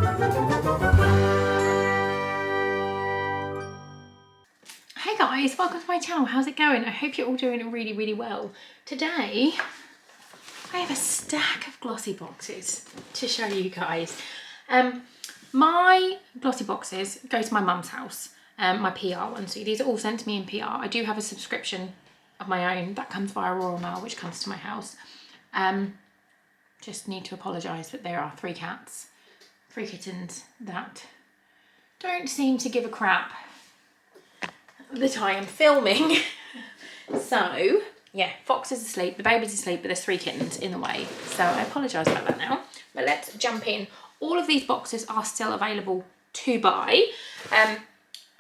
Hey guys, welcome to my channel. How's it going? I hope you're all doing really well. Today I have a stack of Glossyboxes to show you guys. My Glossyboxes go to my mum's house, my PR one. So these are all sent to me in PR. I do have a subscription of my own that comes via Royal Mail, which comes to my house. Just need to apologise that there are 3 kittens that don't seem to give a crap that I am filming. So yeah, Fox is asleep, the baby's asleep, but there's 3 kittens in the way, so I apologise about that now. But let's jump in. All of these boxes are still available to buy. I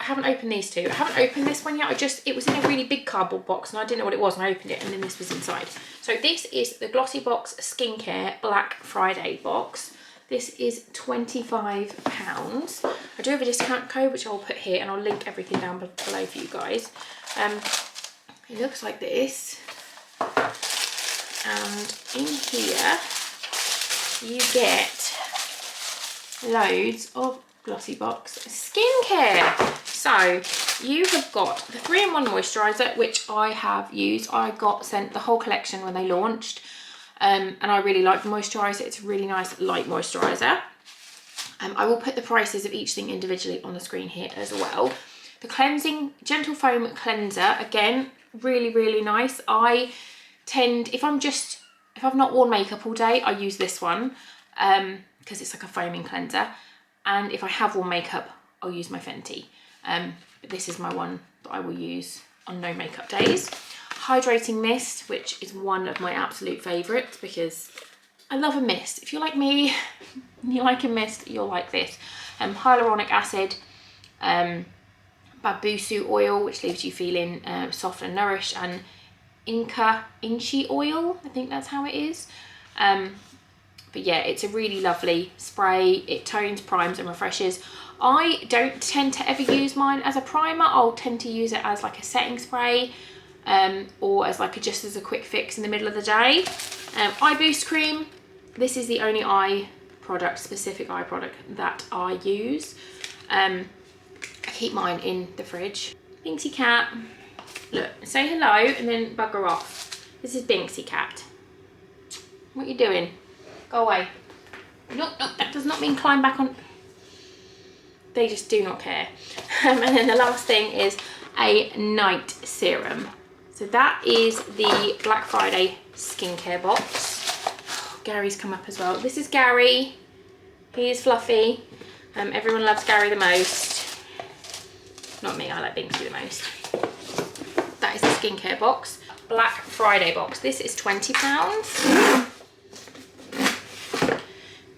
haven't opened these 2. I haven't opened this one yet. It was in a really big cardboard box and I didn't know what it was, and I opened it and then this was inside. So this is the Glossybox Skincare Black Friday box. This is £25. I do have a discount code which I'll put here, and I'll link everything down below for you guys. It looks like this, and in here you get loads of Glossybox Skincare. So you have got the 3-in-1 moisturiser, which I have used. I got sent the whole collection when they launched. And I really like the moisturiser. It's a really nice light moisturiser. I will put the prices of each thing individually on the screen here as well. The cleansing gentle foam cleanser, again, really nice. I tend, if I've not worn makeup all day, I use this one because it's like a foaming cleanser. And if I have worn makeup, I'll use my Fenty. But this is my one that I will use on no makeup days. Hydrating mist, which is one of my absolute favourites because I love a mist. If you're like me and you like a mist, you'll like this. Hyaluronic acid, babusu oil, which leaves you feeling soft and nourished, and inchi oil, I think that's how it is. But yeah, it's a really lovely spray. It tones, primes and refreshes. I don't tend to ever use mine as a primer. I'll tend to use it as like a setting spray. Or as like just as a quick fix in the middle of the day. Eye boost cream. This is the only specific eye product that I use. I keep mine in the fridge. Binksy cat. Look, say hello and then bugger off. This is Binksy cat. What are you doing? Go away. No, that does not mean climb back on. They just do not care. And then the last thing is a night serum. So that is the Black Friday skincare box. Oh, Gary's come up as well. This is Gary. He is fluffy. Everyone loves Gary the most. Not me, I like Binksy the most. That is the skincare box. Black Friday box. This is £20.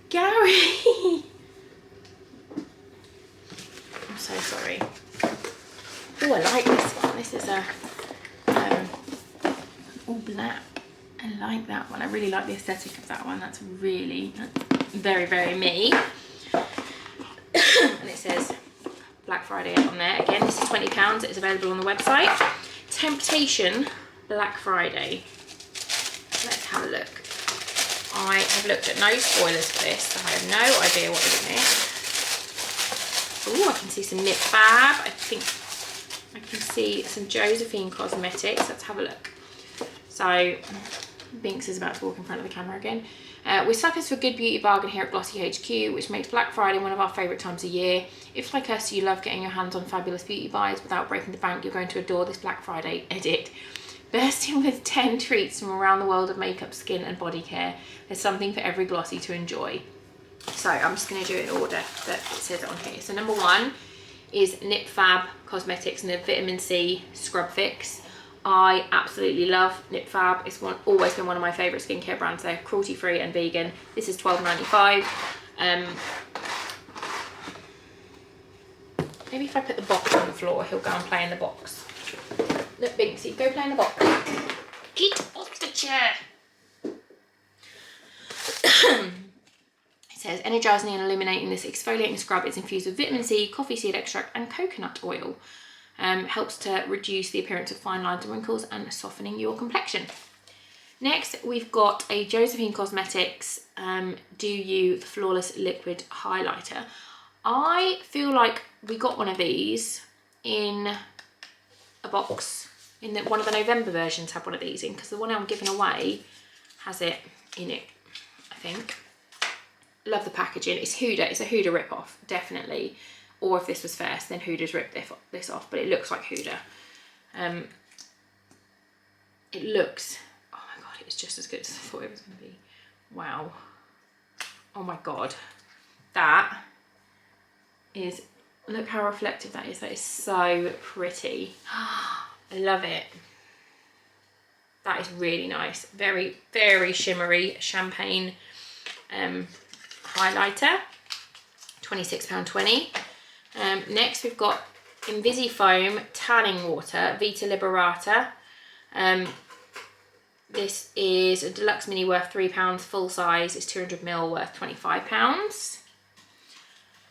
Gary! I'm so sorry. Oh, I like this one. This is a all black. I like that one. I really like the aesthetic of that one. That's very me. And it says Black Friday on there. Again, this is £20. It's available on the website. Temptation Black Friday. Let's have a look. I have looked at no spoilers for this, so I have no idea what is in it. Oh, I can see some Nip Fab. I think I can see some Josephine Cosmetics. Let's have a look. So, Binks is about to walk in front of the camera again. We're suckers for good beauty bargain here at Glossy HQ, which makes Black Friday one of our favourite times of year. If, like us, you love getting your hands on fabulous beauty buys without breaking the bank, you're going to adore this Black Friday edit. Bursting with 10 treats from around the world of makeup, skin and body care. There's something for every Glossy to enjoy. So, I'm just going to do it in order that it says it on here. So, number 1 is Nip Fab Cosmetics and the Vitamin C Scrub Fix. I absolutely love Nip Fab. It's always been one of my favourite skincare brands. They're cruelty free and vegan. This is £12.95. Maybe if I put the box on the floor, he'll go and play in the box. Look, Binksy, go play in the box. Get off the chair. It says, energising and illuminating, this exfoliating scrub is infused with vitamin C, coffee seed extract and coconut oil. Helps to reduce the appearance of fine lines and wrinkles and softening your complexion. Next, we've got a Josephine Cosmetics Do You Flawless Liquid Highlighter. I feel like we got one of these in a box. One of the November versions had one of these in, because the one I'm giving away has it in it, I think. Love the packaging. It's Huda. It's a Huda rip-off, definitely. Or if this was first, then Huda's ripped this off, but it looks like Huda. It looks, oh my God, it's just as good as I thought it was going to be. Wow. Oh my God. That is, look how reflective that is. That is so pretty. I love it. That is really nice. Very, very shimmery champagne highlighter. £26.20. Next we've got Invisifoam Tanning Water Vita Liberata. This is a deluxe mini worth £3, full size. It's 200ml worth £25.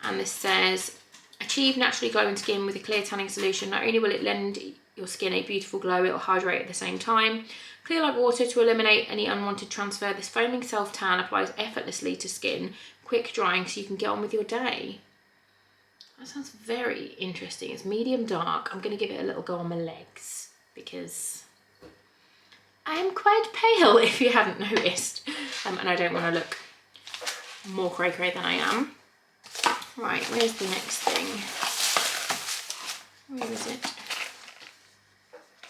And this says, achieve naturally glowing skin with a clear tanning solution. Not only will it lend your skin a beautiful glow, it will hydrate at the same time. Clear like water to eliminate any unwanted transfer. This foaming self-tan applies effortlessly to skin, quick drying so you can get on with your day. That sounds very interesting. It's medium dark. I'm going to give it a little go on my legs because I'm quite pale, if you haven't noticed. And I don't want to look more cray-cray than I am. Right, where's the next thing? Where is it?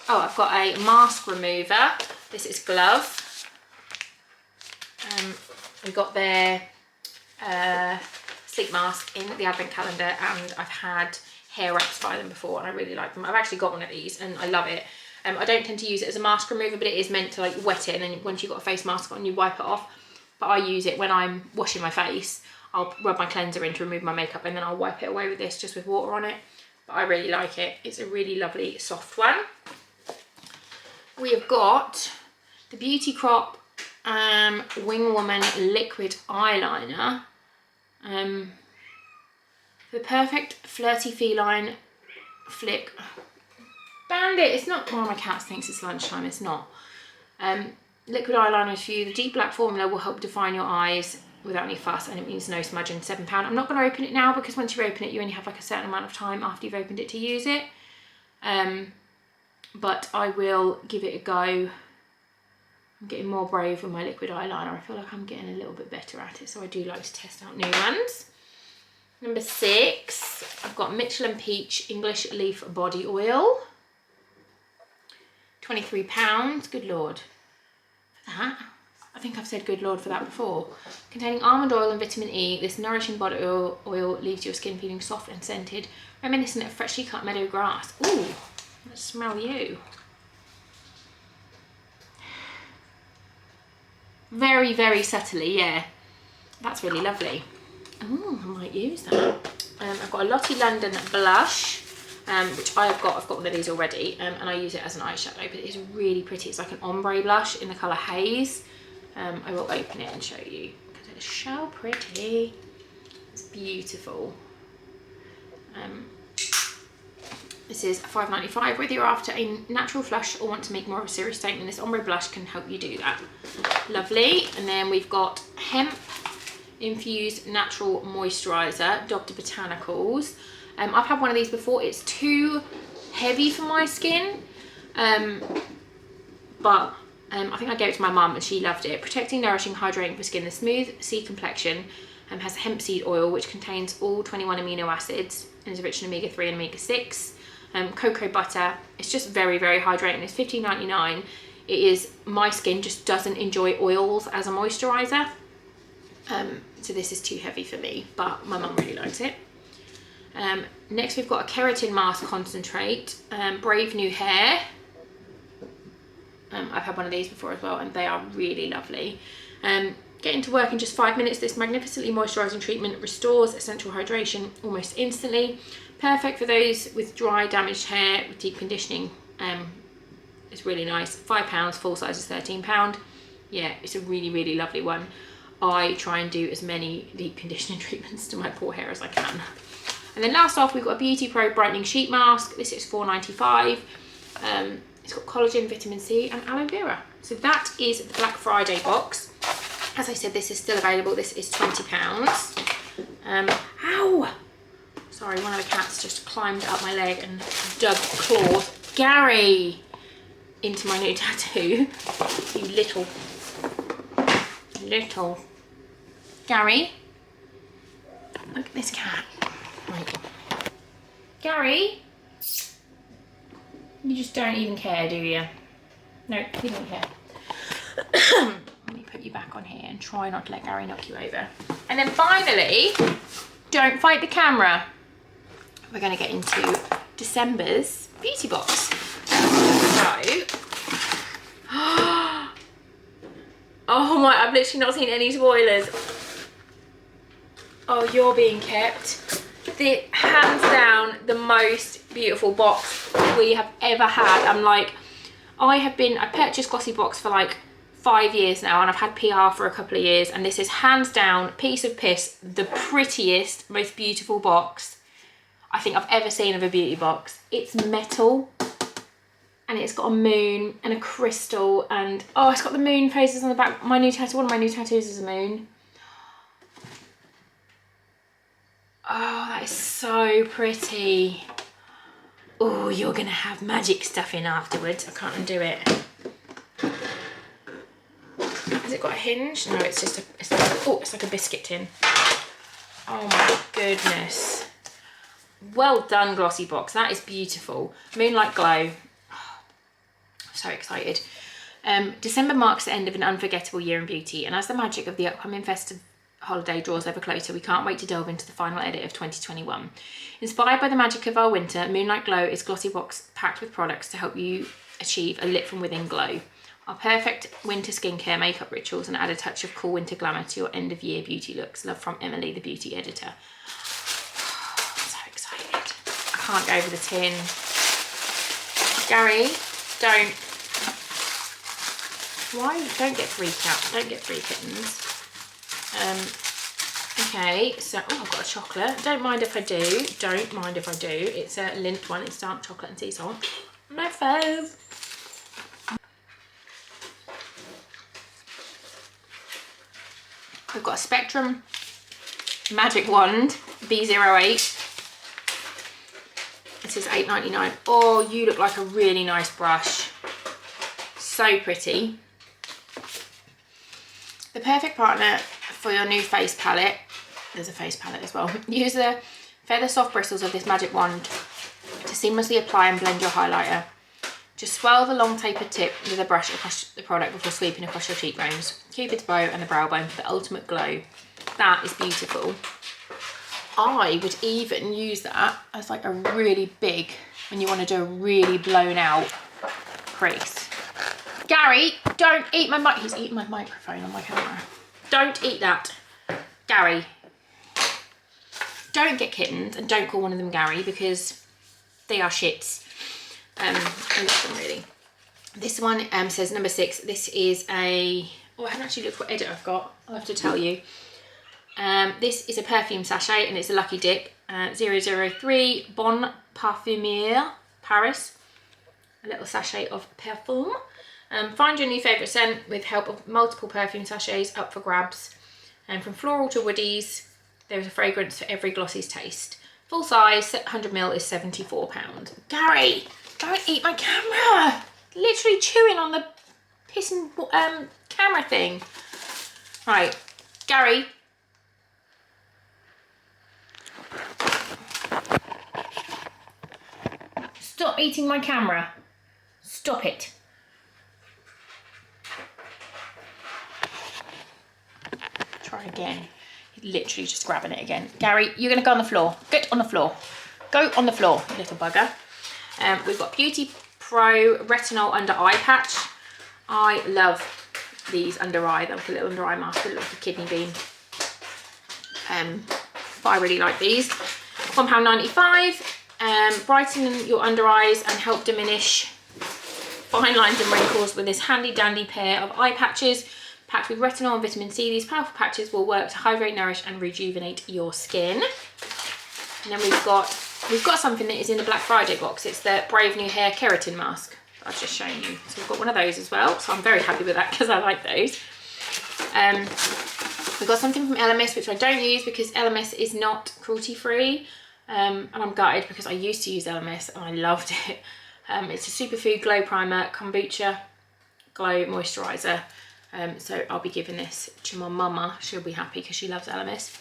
Oh, I've got a mask remover. This is Glove. We got their sleep mask in the advent calendar, and I've had hair wraps by them before and I really like them. I've actually got one of these and I love it. I don't tend to use it as a mask remover, but it is meant to like wet it, and then once you've got a face mask on, you wipe it off. But I use it when I'm washing my face. I'll rub my cleanser in to remove my makeup, and then I'll wipe it away with this, just with water on it. But I really like it. It's a really lovely soft one. We have got the Beauty Crop Wing Woman Liquid Eyeliner. The perfect flirty feline flick. Bandit, it's not, oh my cat thinks it's lunchtime, it's not. Liquid eyeliner for you. The deep black formula will help define your eyes without any fuss, and it means no smudging. £7. I'm not going to open it now because once you open it, you only have like a certain amount of time after you've opened it to use it. But I will give it a go. I'm getting more brave with my liquid eyeliner. I feel like I'm getting a little bit better at it, so I do like to test out new ones. Number 6, I've got Mitchell & Peach English Leaf Body Oil. £23, good lord. For that, I think I've said good lord for that before. Containing almond oil and vitamin E, this nourishing body oil leaves your skin feeling soft and scented, reminiscent of freshly cut meadow grass. Ooh, let's smell you. Very, very subtly, yeah. That's really lovely. Oh, I might use that. I've got a Lottie London blush, which I've got one of these already, and I use it as an eyeshadow, but it's really pretty. It's like an ombre blush in the colour Haze. I will open it and show you because it's so pretty. It's beautiful. This is £5.95. Whether you're after a natural flush or want to make more of a serious statement, this ombre blush can help you do that. Lovely. And then we've got Hemp Infused Natural Moisturiser, Dr. Botanicals. I've had one of these before. It's too heavy for my skin, but I think I gave it to my mum and she loved it. Protecting, nourishing, hydrating for skin. The smooth sea complexion has hemp seed oil, which contains all 21 amino acids and is rich in omega-3 and omega-6. Cocoa butter. It's just very, very hydrating. It's $15.99. It is, my skin just doesn't enjoy oils as a moisturiser. So this is too heavy for me, but my mum really likes it. Next we've got a keratin mask concentrate, Brave New Hair. I've had one of these before as well, and they are really lovely. Getting to work in just 5 minutes, this magnificently moisturising treatment restores essential hydration almost instantly. Perfect for those with dry, damaged hair with deep conditioning. It's really nice. £5, full size is £13. Yeah, it's a really, really lovely one. I try and do as many deep conditioning treatments to my poor hair as I can. And then last off, we've got a Beauty Pro Brightening Sheet Mask. This is £4.95. It's got collagen, vitamin C and aloe vera. So that is the Black Friday box. As I said, this is still available. This is £20. Ow! Sorry, one of the cats just climbed up my leg and dug claws. Gary! Into my new tattoo. You little. Gary? Look at this cat. Right. Gary? You just don't even care, do you? No, you don't care. Let me put you back on here and try not to let Gary knock you over. And then finally, don't fight the camera. We're going to get into December's beauty box. So, oh my, I've literally not seen any spoilers. Oh, you're being kept. The hands down the most beautiful box we have ever had. I'm like, I purchased Glossybox for like 5 years now, and I've had PR for a couple of years, and this is hands down, piece of piss, the prettiest, most beautiful box I think I've ever seen of a beauty box. It's metal, and it's got a moon and a crystal, and oh, it's got the moon faces on the back. My new tattoo, one of my new tattoos is a moon. Oh, that is so pretty. Oh, you're gonna have magic stuff in afterwards. I can't undo it. Has it got a hinge? No, it's just it's like a biscuit tin. Oh my goodness. Well done, Glossybox. That is beautiful. Moonlight glow. Oh, so excited. December marks the end of an unforgettable year in beauty, and as the magic of the upcoming festive holiday draws ever closer, we can't wait to delve into the final edit of 2021. Inspired by the magic of our winter, Moonlight Glow is Glossybox packed with products to help you achieve a lit from within glow. Our perfect winter skincare, makeup rituals, and add a touch of cool winter glamour to your end of year beauty looks. Love from Emily, the beauty editor. So excited. I can't go over the tin. Gary, don't get freaked out. Don't get three kittens. Okay, so I've got a chocolate. Don't mind if I do. Don't mind if I do. It's a Lindt one. It's dark chocolate and sea salt. My fave. We've got a Spectrum Magic Wand B08. This is $8.99. Oh, you look like a really nice brush. So pretty. The perfect partner for your new face palette. There's a face palette as well. Use the feather soft bristles of this magic wand to seamlessly apply and blend your highlighter. Just swirl the long tapered tip with a brush across the product before sweeping across your cheekbones, Cupid's bow and the brow bone for the ultimate glow. That is beautiful. I would even use that as like a really big, when you want to do a really blown out crease. Gary, don't eat my mic. He's eating my microphone on my camera. Don't eat that. Gary. Don't get kittens, and don't call one of them Gary, because they are shits. I love them really. This one says number 6. This is a, oh, I haven't actually looked what edit I've got. I'll have to tell you. This is a perfume sachet, and it's a Lucky Dip 003 Bon Parfumier Paris. A little sachet of perfume. Find your new favourite scent with help of multiple perfume sachets up for grabs. And from floral to woodies, there is a fragrance for every Glossy's taste. Full size, 100ml is £74. Gary, don't eat my camera. Literally chewing on the pissing camera thing. Right, Gary. Stop eating my camera. Stop it. Try again. He's literally just grabbing it again. Gary, you're going to go on the floor. Get on the floor. Go on the floor, little bugger. We've got Beauty Pro Retinol Under Eye Patch. I love these under eye. They're like a little under eye mask. They look like a kidney bean. But I really like these. £1.95. Brighten your under eyes and help diminish fine lines and wrinkles with this handy dandy pair of eye patches. Packed with retinol and vitamin C, these powerful patches will work to hydrate, nourish and rejuvenate your skin. And then we've got something that is in the Black Friday box. It's the Brave New Hair Keratin Mask. I've just shown you. So we've got one of those as well. So I'm very happy with that because I like those. We've got something from LMS, which I don't use because LMS is not cruelty free. And I'm gutted because I used to use LMS and I loved it. It's a superfood glow primer, kombucha glow moisturiser. So I'll be giving this to my mama. She'll be happy because she loves LMS.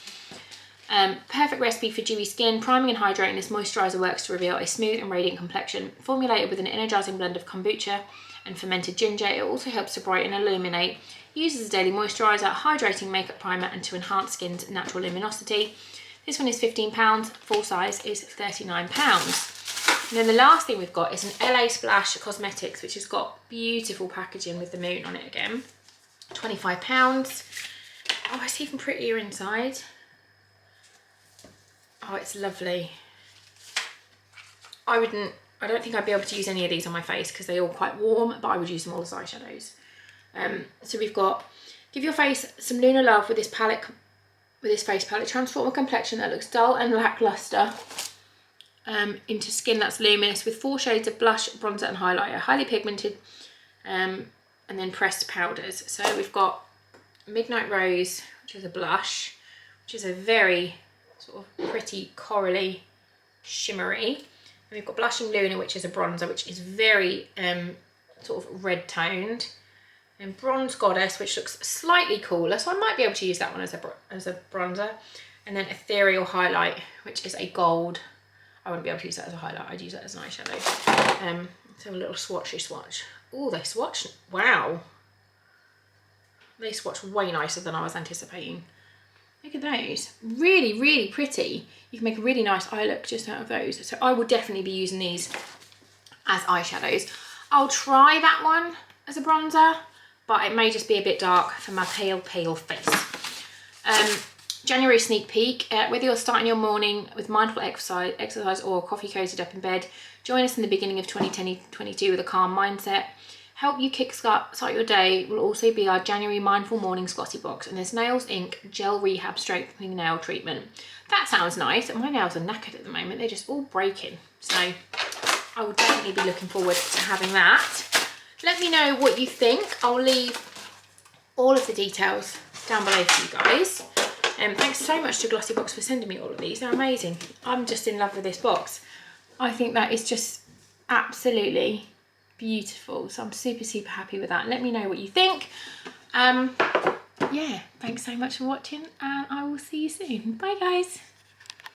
Perfect recipe for dewy skin. Priming and hydrating, this moisturiser works to reveal a smooth and radiant complexion. Formulated with an energising blend of kombucha and fermented ginger, it also helps to brighten and illuminate. Used as a daily moisturiser, hydrating makeup primer, and to enhance skin's natural luminosity. This one is £15, full size is £39. And then the last thing we've got is an LA Splash Cosmetics, which has got beautiful packaging with the moon on it again. £25. Oh, it's even prettier inside. Oh, it's lovely. I don't think I'd be able to use any of these on my face because they're all quite warm, but I would use them all as eyeshadows. So we've got, give your face some lunar love with this palette, with this face palette. Transform a complexion that looks dull and lackluster into skin that's luminous with 4 shades of blush, bronzer and highlighter, highly pigmented, and then pressed powders. So we've got Midnight Rose, which is a blush, which is a very sort of pretty corally, shimmery. And we've got Blushing Luna, which is a bronzer, which is very sort of red toned. And Bronze Goddess, which looks slightly cooler, so I might be able to use that one as a bronzer. And then Ethereal Highlight, which is a gold. I wouldn't be able to use that as a highlight, I'd use that as an eyeshadow. Let's have a little swatchy swatch. Oh, they swatch, wow. They swatch way nicer than I was anticipating. Look at those, really, really pretty. You can make a really nice eye look just out of those. So I will definitely be using these as eyeshadows. I'll try that one as a bronzer, but it may just be a bit dark for my pale, pale face. January sneak peek. Whether you're starting your morning with mindful exercise or coffee cozied up in bed, join us in the beginning of 2022 with a calm mindset. Help you kickstart your day will also be our January Mindful Mornings Glossybox, and there's Nails Ink Gel Rehab Strengthening Nail Treatment. That sounds nice. My nails are knackered at the moment. They're just all breaking. So I will definitely be looking forward to having that. Let me know what you think. I'll leave all of the details down below for you guys. Thanks so much to Glossybox for sending me all of these. They're amazing. I'm just in love with this box. I think that is just absolutely beautiful. So I'm super, super happy with that. Let me know what you think. Yeah, thanks so much for watching, and I will see you soon. Bye, guys.